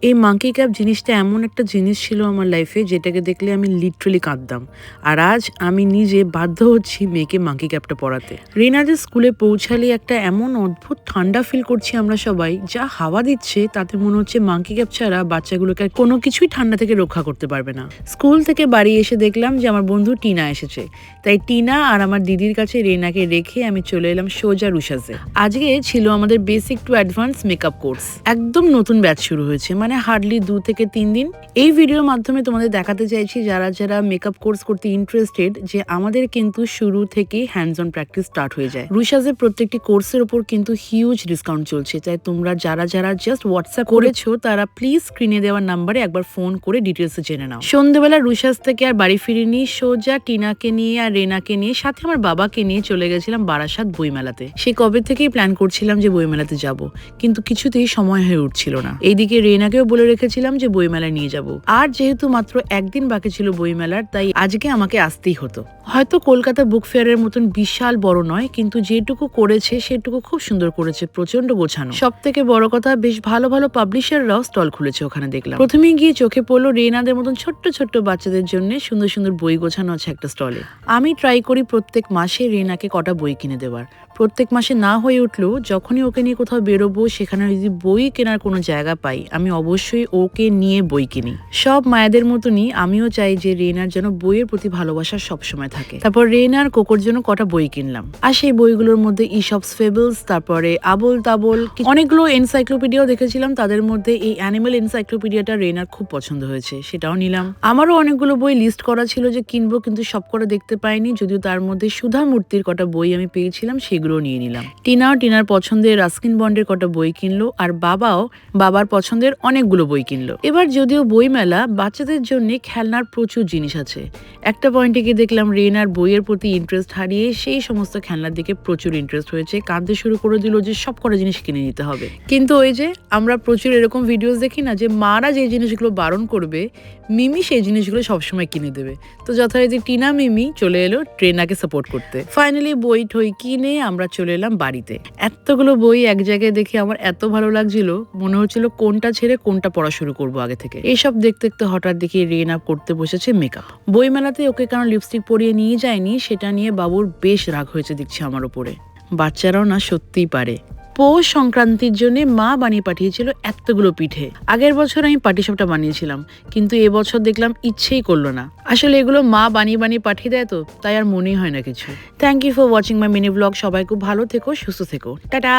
এই monkey cap জিনিসটা এমন একটা জিনিস ছিল আমার লাইফে যেটাকে দেখলে আমি লিটারালি কাঁদতাম। আর আজ আমি নিজে বাধ্য হচ্ছি মেয়েকে মাঙ্কি ক্যাপটা পরাতে। রিনাদের স্কুলে পৌঁছালে একটা এমন অদ্ভুত ঠান্ডা ফিল করছি আমরা সবাই, যা হাওয়া দিচ্ছে তাতে মনে হচ্ছে মাঙ্কি ক্যাপ ছাড়া বাচ্চাগুলোকে আর কোনো কিছুই ঠান্ডা থেকে রক্ষা করতে পারবে না। স্কুল থেকে বাড়ি এসে দেখলাম যে আমার বন্ধু টিনা এসেছে, তাই টিনা আর আমার দিদির কাছে রেনাকে রেখে আমি চলে এলাম সোজা রুশাসে। আজকে ছিল আমাদের basic to advance makeup course. একদম নতুন ব্যাচ শুরু হয়েছে, মানে হার্ডলি 2 থেকে 3 দিন। এই ভিডিওর মাধ্যমে তোমাদের দেখাতে চাইছি যারা যারা মেকআপ কোর্স করতে ইন্টারেস্টেড, যে আমাদের কিন্তু শুরু থেকেই হ্যান্ডস অন প্র্যাকটিস স্টার্ট হয়ে যায়। রুশাসের প্রত্যেকটি কোর্সের উপর কিন্তু হিউজ ডিসকাউন্ট চলছে, তাই তোমরা যারা যারা জাস্ট হোয়াটসঅ্যাপ করেছো তারা প্লিজ স্ক্রিনে দেওয়ার নাম্বারে একবার ফোন করে ডিটেলসে জেনে নাও। সন্ধ্যেবেলা রুশাস থেকে আর বাড়ি ফিরিনি, সোজা টিনাকে নিয়ে আর রেনাকে নিয়ে সাথে আমার বাবাকে নিয়ে চলে গেছিলাম বারাসাত বইমেলাতে। সেই কবে থেকেই প্ল্যান করছিলাম যে বইমেলাতে যাব, কিন্তু কিছুতেই সময় হয়ে উঠছিল না। এইদিকে রেনাকেও বলে রেখেছিলাম যে বইমেলায় নিয়ে যাব, আর যেহেতু মাত্র একদিন বাকি ছিল বইমেলার, তাই আজকে আমাকে আসতেই হতো। হয়তো কলকাতা বুক ফেয়ারের মতন বিশাল বড় নয়, কিন্তু যেটুকু করেছে সেটুকু খুব সুন্দর করেছে, প্রচন্ড গোছানো। সব থেকে বড় কথা, বেশ ভালো ভালো পাবলিশাররাও স্টল খুলেছে ওখানে দেখলাম। প্রথমে গিয়ে চোখে পড়লো রেনাদের মতন ছোট্ট ছোট্ট বাচ্চাদের জন্য সুন্দর সুন্দর বই গোছানো আছে একটা স্টলে। আমি ট্রাই করি প্রত্যেক মাসে রেনাকে কটা বই কিনে দেওয়ার। প্রত্যেক মাসে না হয়ে উঠলেও যখনই ওকে নিয়ে কোথাও বেরোবো, সেখানে যদি বই কেনার কোনো জায়গা পাই, আমি অবশ্যই ওকে নিয়ে বই কিনি। সব মায়েদের মতনই আমিও চাই যে রেনার যেন বইয়ের প্রতি ভালোবাসা সবসময় থাকে। তারপর রেনার কোকোর জন্য কটা বই কিনলাম, আর সেই বইগুলোর মধ্যে ইসপস ফেবলস, তারপরে আবল তাবল, অনেকগুলো এনসাইক্লোপিডিয়াও দেখেছিলাম। তাদের মধ্যে এই অ্যানিমেল এনসাইক্লোপিডিয়াটা রেনার খুব পছন্দ হয়েছে, সেটাও নিলাম। আমারও অনেকগুলো বই লিস্ট করা ছিল যে কিনবো, কিন্তু সব কটা দেখতে পাইনি, যদিও তার মধ্যে সুধা মূর্তির কটা বই আমি পেয়েছিলাম, সেগুলো নিয়ে নিলাম। টিনাও টিনার পছন্দের রাস্কিন বন্ডের কটা বই কিনলো, আর বাবাও বাবার পছন্দের অনেকগুলো বই কিনলো। এবার যদিও বই মেলা, বাচ্চাদের জন্য খেলনার প্রচুর জিনিস আছে। একটা পয়েন্টে গিয়ে দেখলাম রেনার বইয়ের প্রতি ইন্টারেস্ট হারিয়ে সেই সমস্ত খেলনার দিকে প্রচুর ইন্টারেস্ট হয়েছে, কাঁদতে শুরু করে দিল যে সব কটা জিনিস কিনে নিতে হবে। কিন্তু ওই যে আমরা প্রচুর এরকম ভিডিওস দেখি না, যে মারা যে জিনিসগুলো বারণ করবে, মিমি সেই জিনিসগুলো সবসময় কিনে দেবে। তো যথারীতি টিনা মিমি চলে এলো রেনাকে সাপোর্ট করতে। ফাইনালি বই ঠই কিনে আমরা চলে এলাম বাড়িতে। এতগুলো বই এক জায়গায় দেখে আমার এত ভালো লাগছিল, মনে হচ্ছিল কোনটা ছেড়ে কোনটা পড়া শুরু করবো আগে থেকে। এইসব দেখতে দেখতে হঠাৎ দেখি রেনা করতে বসেছে মেকআপ। বই মেলাতে ওকে কারণ লিপস্টিক পরিয়ে নিয়ে যায়নি, সেটা নিয়ে বাবুর বেশ রাগ হয়েছে দেখছি আমার উপরে। বাচ্চারাও না সত্যিই পারে। পৌষ সংক্রান্তির জন্য মা বানিয়ে পাঠিয়েছিল এতগুলো পিঠে। আগের বছর আমি পাটিসাপটা বানিয়েছিলাম, কিন্তু এবছর দেখলাম ইচ্ছেই করলো না। আসলে এগুলো মা বানিয়ে বানিয়ে পাঠিয়ে দেয়, তো তাই আর মনেই হয় না কিছু। Thank you for watching my mini blog. সবাই খুব ভালো থেকো, সুস্থ থেকো, টাটা।